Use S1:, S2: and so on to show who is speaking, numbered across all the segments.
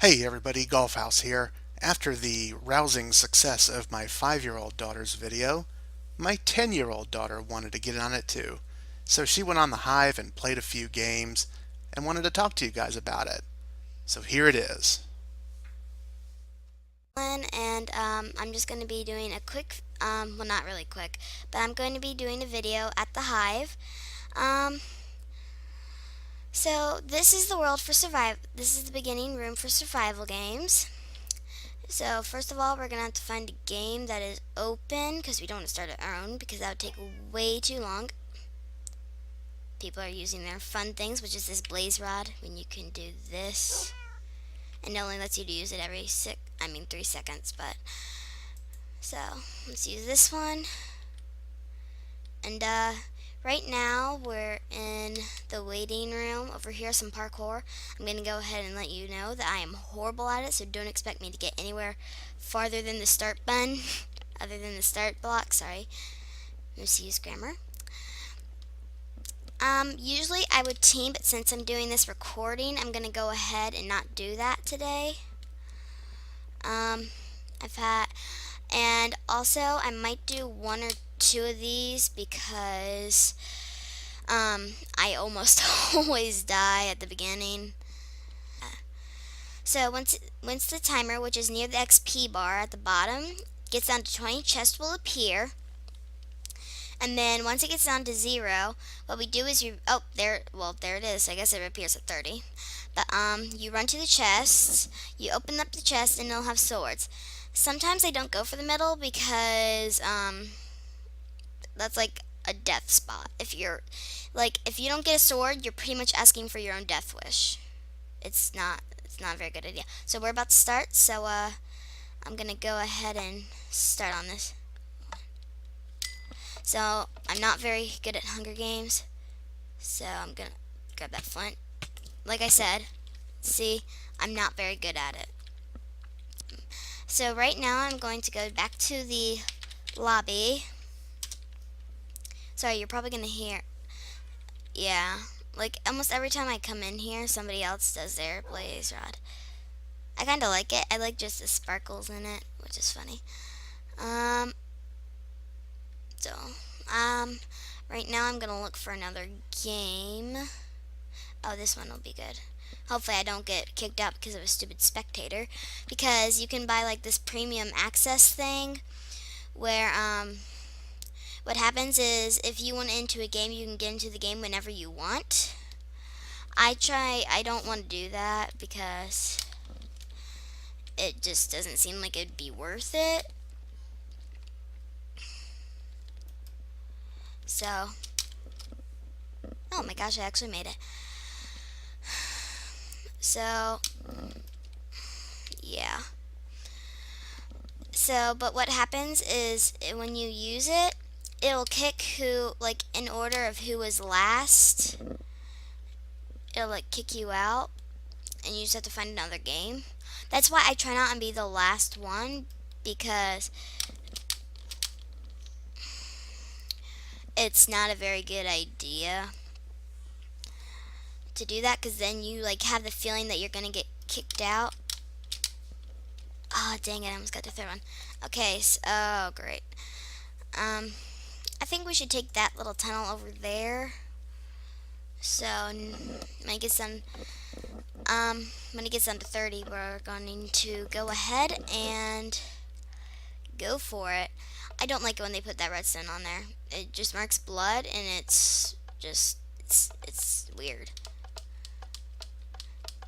S1: Hey everybody, Golf House here. After the rousing success of my 5-year-old daughter's video, my 10-year-old daughter wanted to get on it too. So she went on the Hive and played a few games and wanted to talk to you guys about it. So here it is.
S2: And I'm just going to be doing a quick, well, not really quick, but I'm going to be doing a video at the Hive. Um, so this is the world for survival. This is the beginning room for survival games. So first of all, we're going to have to find a game that is open because we don't want to start our own because that would take way too long. People are using their fun things, which is this blaze rod when you can do this. And it only lets you to use it every 3 seconds, but so let's use this one. And right now we're in the waiting room. Over here, some parkour. I'm going to go ahead and let you know that I am horrible at it, so don't expect me to get anywhere farther than the start button, other than the start block. Sorry. Let's use grammar. Usually I would team, but since I'm doing this recording, I'm going to go ahead and not do that today. I've had, and also I might do one or two of these because I almost always die at the beginning. So once the timer, which is near the XP bar at the bottom, gets down to 20, chest will appear. And then once it gets down to 0, what we do is there it is. I guess it appears at 30. But you run to the chest, you open up the chest, and it'll have swords. Sometimes I don't go for the middle because that's like a death spot. If you don't get a sword, you're pretty much asking for your own death wish. It's not a very good idea. So we're about to start. So I'm gonna go ahead and start on this. So I'm not very good at Hunger Games, so I'm gonna grab that flint. Like I said, see, I'm not very good at it. So right now I'm going to go back to the lobby. Sorry, you're probably gonna hear, yeah, like almost every time I come in here, somebody else does their blaze rod. I kind of like it. I like just the sparkles in it, which is funny. Um, so, um, right now I'm gonna look for another game. Oh, this one will be good. Hopefully I don't get kicked out because of a stupid spectator. Because you can buy like this premium access thing where what happens is if you want into a game, you can get into the game whenever you want. I don't want to do that because it just doesn't seem like it'd be worth it. So, oh my gosh, I actually made it. So, yeah. So, but what happens is when you use it, it'll kick who, like, in order of who was last. It'll, like, kick you out, and you just have to find another game. That's why I try not to be the last one, because it's not a very good idea to do that, because then you, like, have the feeling that you're gonna get kicked out. Oh, dang it, I almost got the third one. Okay, so, oh, great. I think we should take that little tunnel over there. So when it gets done, when it gets down to 30, we're going to go ahead and go for it. I don't like it when they put that redstone on there. It just marks blood, and it's just it's weird.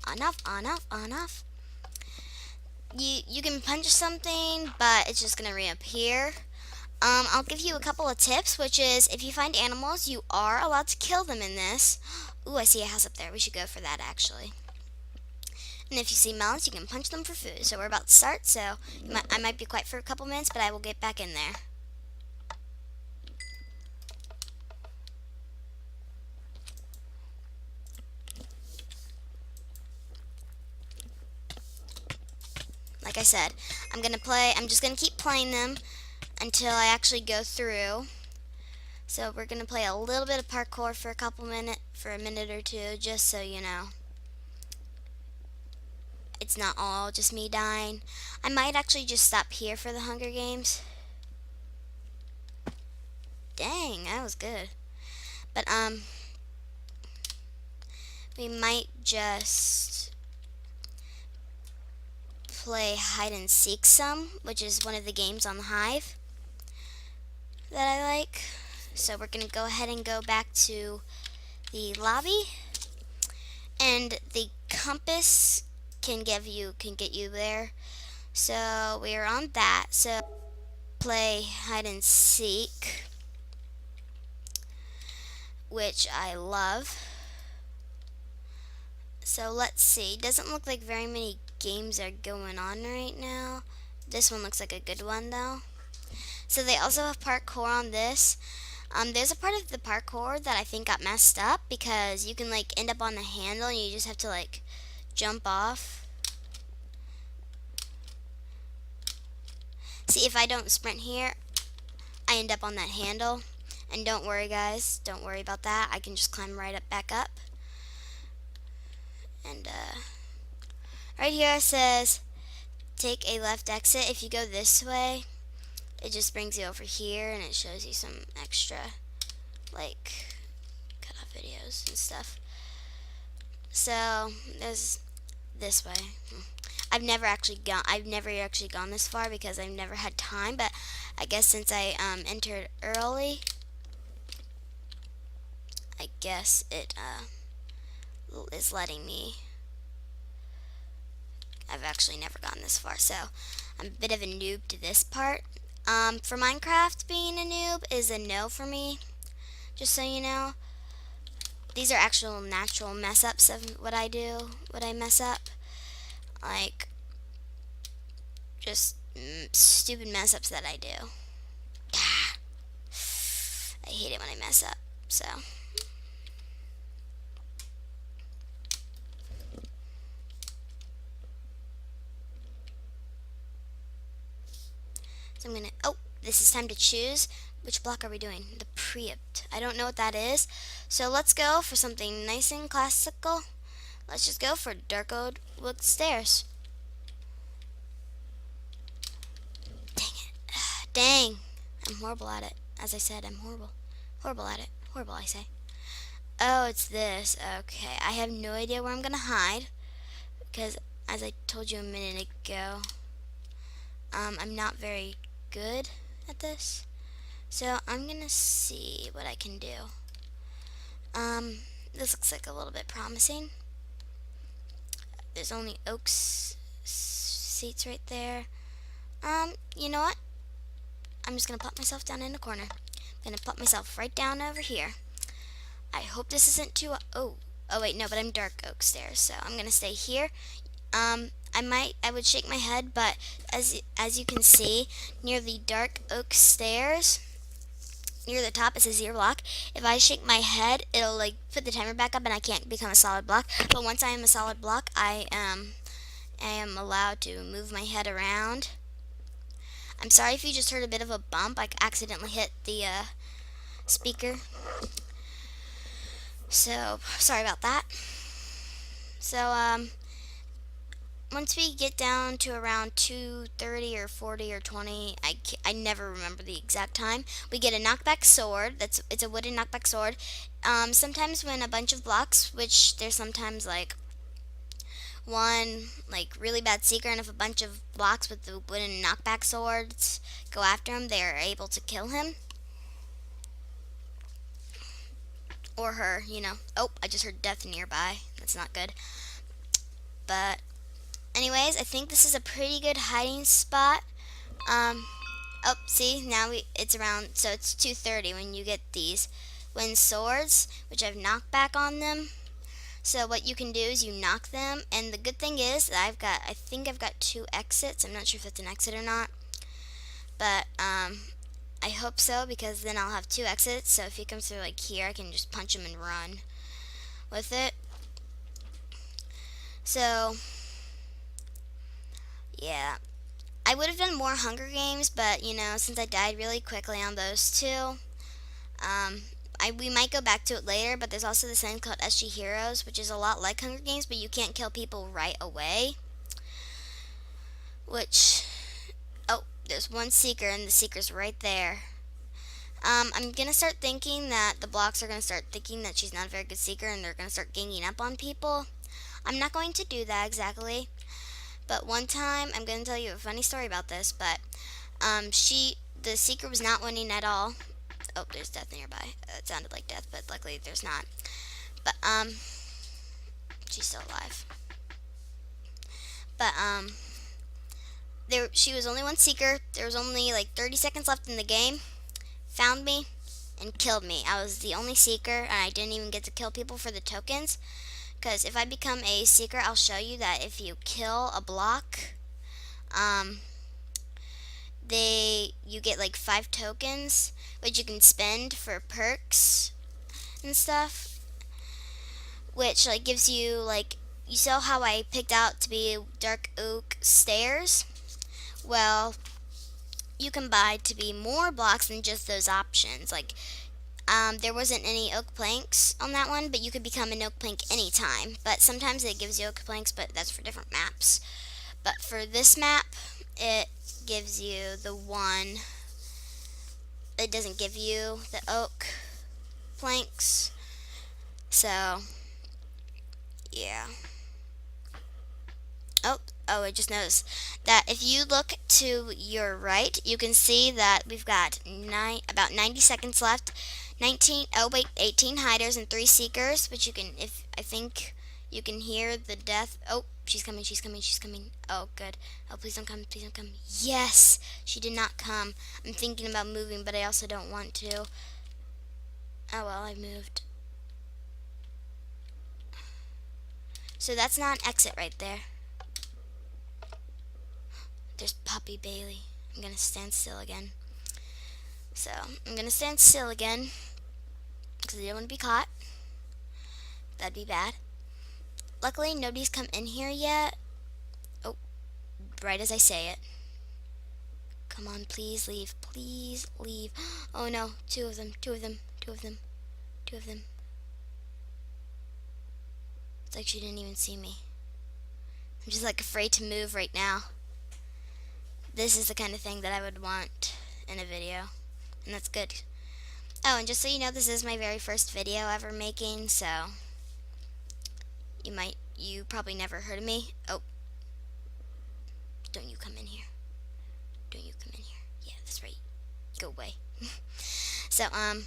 S2: On off, on off, on off. You can punch something, but it's just gonna reappear. I'll give you a couple of tips, which is if you find animals, you are allowed to kill them in this. Ooh, I see a house up there. We should go for that, actually. And if you see melons, you can punch them for food. So we're about to start, so I might be quiet for a couple minutes, but I will get back in there. Like I said, I'm just gonna keep playing them until I actually go through. So we're gonna play a little bit of parkour for a minute or two, just so you know. it's not all just me dying. I might actually just stop here for the Hunger Games. Dang, that was good. But we might just play hide and seek some, which is one of the games on the Hive that I like. So we're gonna go ahead and go back to the lobby, and the compass can get you there. So we are on that. So play hide and seek, which I love. So let's see. Doesn't look like very many games are going on right now. This one looks like a good one though. So they also have parkour on this. There's a part of the parkour that I think got messed up because you can like end up on the handle and you just have to like jump off. See, if I don't sprint here, I end up on that handle. And don't worry guys, don't worry about that. I can just climb right up back up. And right here it says take a left exit. If you go this way, it just brings you over here and it shows you some extra like cut off videos and stuff. So there's this way. I've never actually gone this far because I've never had time, but I guess since I entered early, I guess it is letting me. I've actually never gone this far, so I'm a bit of a noob to this part. For Minecraft, being a noob is a no for me, just so you know. These are actual natural mess ups of what I do, what I mess up. Like, just stupid mess ups that I do. I hate it when I mess up, so. So I'm gonna, oh, this is time to choose. Which block are we doing? The preempt. I don't know what that is. So let's go for something nice and classical. Let's just go for dark oak wood stairs. Dang it. Dang. I'm horrible at it. As I said, I'm horrible. Horrible at it. Horrible, I say. Oh, it's this. Okay. I have no idea where I'm gonna hide. Because, as I told you a minute ago, I'm not very good at this. So I'm gonna see what I can do. This looks like a little bit promising. There's only seats right there. You know what? I'm just gonna pop myself down in the corner. I'm gonna pop myself right down over here. I hope this isn't too. Oh wait, no, but I'm dark oak stairs, so I'm gonna stay here. I would shake my head, but as you can see, near the dark oak stairs, near the top, it says 0 block. If I shake my head, it'll like put the timer back up and I can't become a solid block. But once I am a solid block, I am allowed to move my head around. I'm sorry if you just heard a bit of a bump. I accidentally hit the speaker. So, sorry about that. So, once we get down to around 2:30 or 40 or 20, I never remember the exact time, we get a knockback sword. It's a wooden knockback sword. Sometimes when a bunch of blocks, which there's sometimes like one like really bad seeker, and if a bunch of blocks with the wooden knockback swords go after him, they are able to kill him. Or her, you know. Oh, I just heard death nearby. That's not good. But anyways, I think this is a pretty good hiding spot. Oh, see, now it's around, so it's 2:30 when you get these wind swords, which have knockback on them. So what you can do is you knock them, and the good thing is that I think I've got 2 exits. I'm not sure if it's an exit or not, but I hope so, because then I'll have 2 exits. So if he comes through like here, I can just punch him and run with it. So yeah, I would have done more Hunger Games, but you know, since I died really quickly on those 2, we might go back to it later. But there's also this thing called SG Heroes, which is a lot like Hunger Games, but you can't kill people right away. which, oh, there's one seeker, and the seeker's right there. I'm gonna start thinking that the blocks are gonna start thinking that she's not a very good seeker, and they're gonna start ganging up on people. I'm not going to do that exactly, but one time I'm gonna tell you a funny story about this. But the seeker was not winning at all. Oh, there's death nearby. It sounded like death, but luckily there's not. But she's still alive. But she was only one seeker. There was only like 30 seconds left in the game. Found me and killed me. I was the only seeker, and I didn't even get to kill people for the tokens. Because if I become a seeker, I'll show you that if you kill a block, you get like 5 tokens, which you can spend for perks and stuff. Which like gives you like, you saw how I picked out to be dark oak stairs. Well, you can buy to be more blocks than just those options. Like, there wasn't any oak planks on that one, but you could become an oak plank anytime. But sometimes it gives you oak planks, but that's for different maps. But for this map, it gives you the one. It doesn't give you the oak planks. So, yeah. Oh, I just noticed that if you look to your right, you can see that we've got about 90 seconds left. 18 hiders and 3 seekers, but I think you can hear the death. Oh, she's coming, she's coming, she's coming. Oh, good. Oh, please don't come, please don't come. Yes, she did not come. I'm thinking about moving, but I also don't want to. Oh, well, I moved. So that's not an exit right there. There's Puppy Bailey. I'm gonna stand still again. So, I'm gonna stand still again, because I don't want to be caught. That'd be bad. Luckily, nobody's come in here yet. Oh, right as I say it. Come on, please leave. Please leave. Oh no, 2 of them, 2 of them, 2 of them, 2 of them. It's like she didn't even see me. I'm just like afraid to move right now. This is the kind of thing that I would want in a video, and that's good. Oh, and just so you know, this is my very first video ever making, so you probably never heard of me. Oh, don't you come in here. Don't you come in here. Yeah, that's right. Go away. So, oh,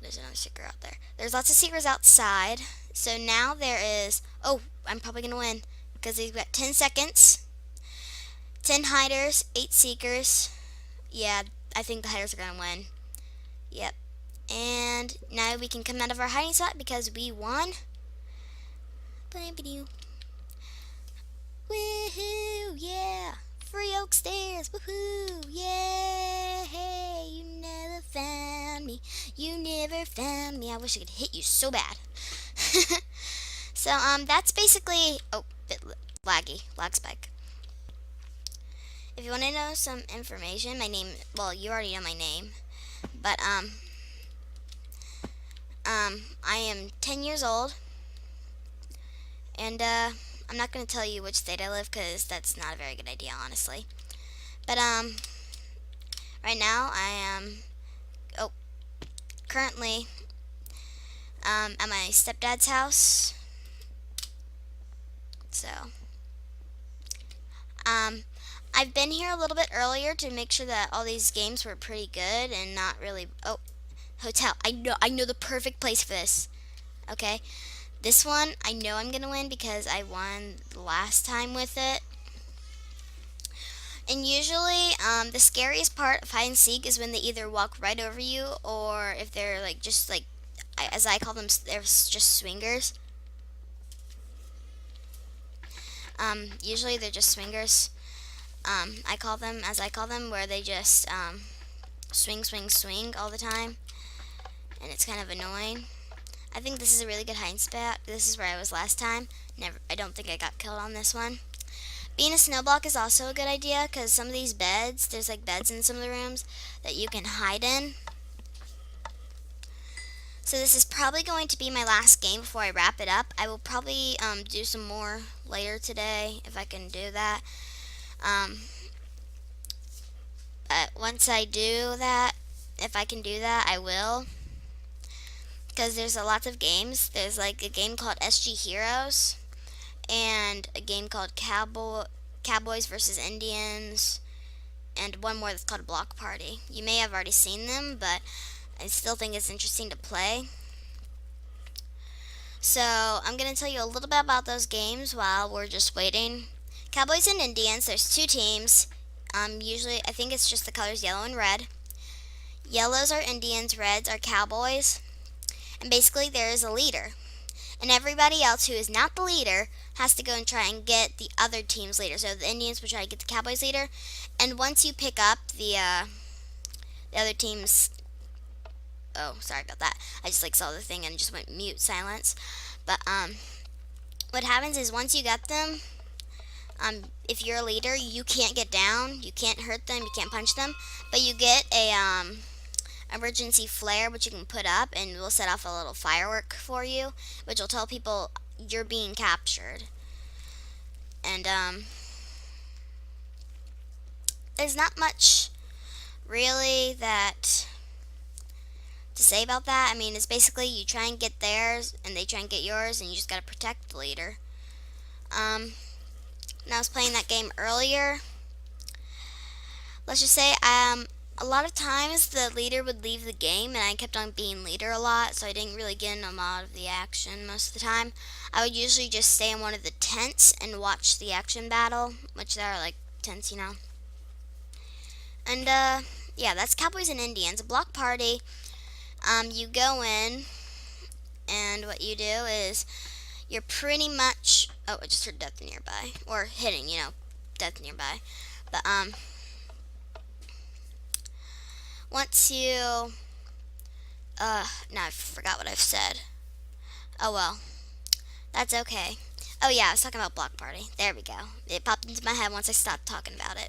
S2: there's another seeker out there. There's lots of seekers outside. So now there is, oh, I'm probably going to win, because they've got 10 seconds. 10 hiders, 8 seekers. Yeah, I think the hiders are going to win. Yep. And now we can come out of our hiding spot because we won. Woohoo, yeah. Free oak stairs, woohoo, yeah. Hey, you never found me. You never found me. I wish I could hit you so bad. So, that's basically, oh, bit laggy, lag spike. If you want to know some information, my name, well, you already know my name, but, I am 10 years old, and, I'm not going to tell you which state I live, because that's not a very good idea, honestly. But, right now, I am, currently, at my stepdad's house, so, I've been here a little bit earlier to make sure that all these games were pretty good and not really, oh, hotel, I know the perfect place for this, okay? This one, I know I'm going to win because I won last time with it. And usually, the scariest part of hide and seek is when they either walk right over you, or if they're like just like, as I call them, they're just swingers. Usually they're just swingers. I call them, where they just swing, swing, swing all the time, and it's kind of annoying. I think this is a really good hiding spot. This is where I was last time. I don't think I got killed on this one. Being a snow block is also a good idea, because some of these beds, there's like beds in some of the rooms that you can hide in. So this is probably going to be my last game before I wrap it up. I will probably do some more later today if I can do that. Um, but once I do that, if I can do that, I will. Because there's a lot of games. There's like a game called SG Heroes and a game called Cowboys versus Indians, and one more that's called Block Party. You may have already seen them, but I still think it's interesting to play. So I'm going to tell you a little bit about those games while we're just waiting. Cowboys and Indians, there's two teams. Usually, I think it's just the colors yellow and red. Yellows are Indians, reds are Cowboys. And basically, there is a leader. And everybody else who is not the leader has to go and try and get the other team's leader. So the Indians will try to get the Cowboys leader. And once you pick up the other team's... Oh, sorry about that. I just saw the thing and just went mute silence. But what happens is once you get them, if you're a leader, you can't get down, you can't hurt them, you can't punch them, but you get a emergency flare which you can put up, and we'll set off a little firework for you, which will tell people you're being captured. And there's not much really that to say about that. I mean, it's basically you try and get theirs and they try and get yours, and you just gotta protect the leader. When I was playing that game earlier, let's just say a lot of times the leader would leave the game and I kept on being leader a lot, so I didn't really get in a lot of the action most of the time. I would usually just stay in one of the tents and watch the action battle, which there are like tents, you know. And yeah, that's Cowboys and Indians. A block party, you go in and what you do is you're pretty much... Oh, I just heard death nearby. Or hitting, death nearby. But, once you... now I forgot what I've said. Oh, well. That's okay. Oh, yeah, I was talking about Block Party. There we go. It popped into my head once I stopped talking about it.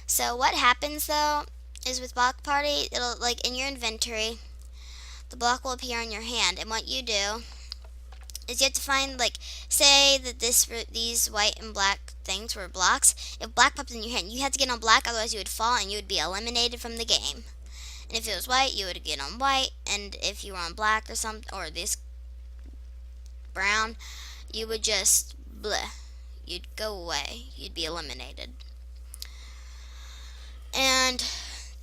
S2: So, what happens, though, is with Block Party, it'll, like, in your inventory, the block will appear on your hand. And what you do is you have to find, like, say that these white and black things were blocks. If black popped in your hand, you had to get on black, otherwise you would fall and you would be eliminated from the game. And if it was white, you would get on white, and if you were on black or something, or this brown, you would just bleh. You'd go away. You'd be eliminated. And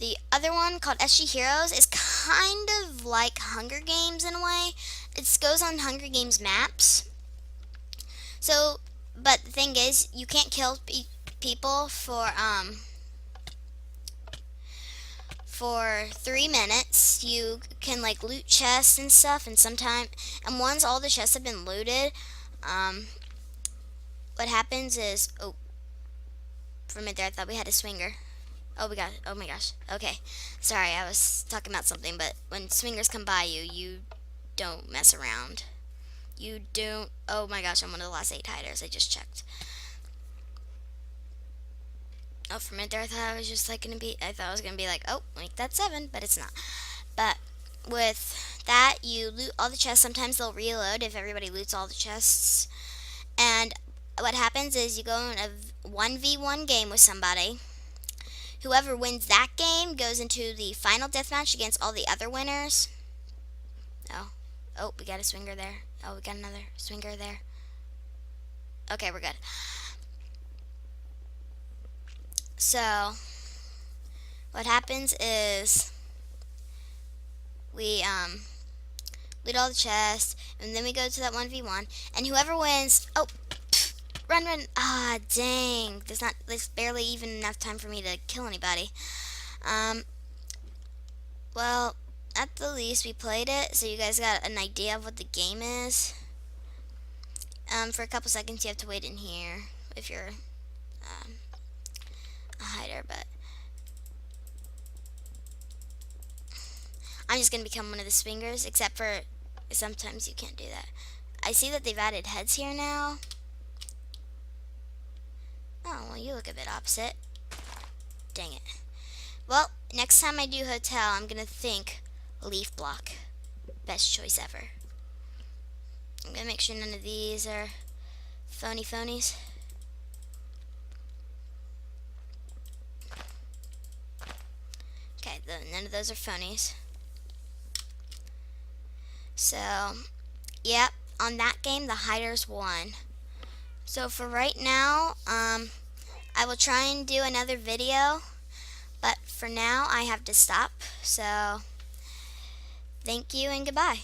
S2: the other one, called SG Heroes, is kind of like Hunger Games in a way. It goes on Hunger Games maps. So, but the thing is, you can't kill people for 3 minutes. You can like loot chests and stuff, and once all the chests have been looted, what happens is, oh, for a minute there I thought we had a swinger. Oh, we got it. Oh my gosh. Okay. Sorry, I was talking about something, but when swingers come by you, you don't mess around. You don't. Oh my gosh, I'm one of the last 8 hiders. I just checked. Oh, for a minute there, I thought I was just like gonna be. I thought I was gonna be like, oh, make that 7, but it's not. But with that, you loot all the chests. Sometimes they'll reload if everybody loots all the chests. And what happens is you go in a 1v1 game with somebody. Whoever wins that game goes into the final deathmatch against all the other winners. Oh, we got a swinger there. Oh, we got another swinger there. Okay, we're good. So, what happens is we loot all the chests, and then we go to that 1v1, and whoever wins... Oh, run. Ah, dang. There's barely even enough time for me to kill anybody. Well, at the least we played it, so you guys got an idea of what the game is. For a couple seconds you have to wait in here if you're a hider, but I'm just gonna become one of the swingers, except for sometimes you can't do that. I see that they've added heads here now. Oh, well, you look a bit opposite. Dang it. Well, next time I do hotel, I'm gonna think leaf block. Best choice ever. I'm gonna make sure none of these are phonies. none of those are phonies. So, yep, on that game, the hiders won. So for right now, I will try and do another video, but for now, I have to stop. So, thank you and goodbye.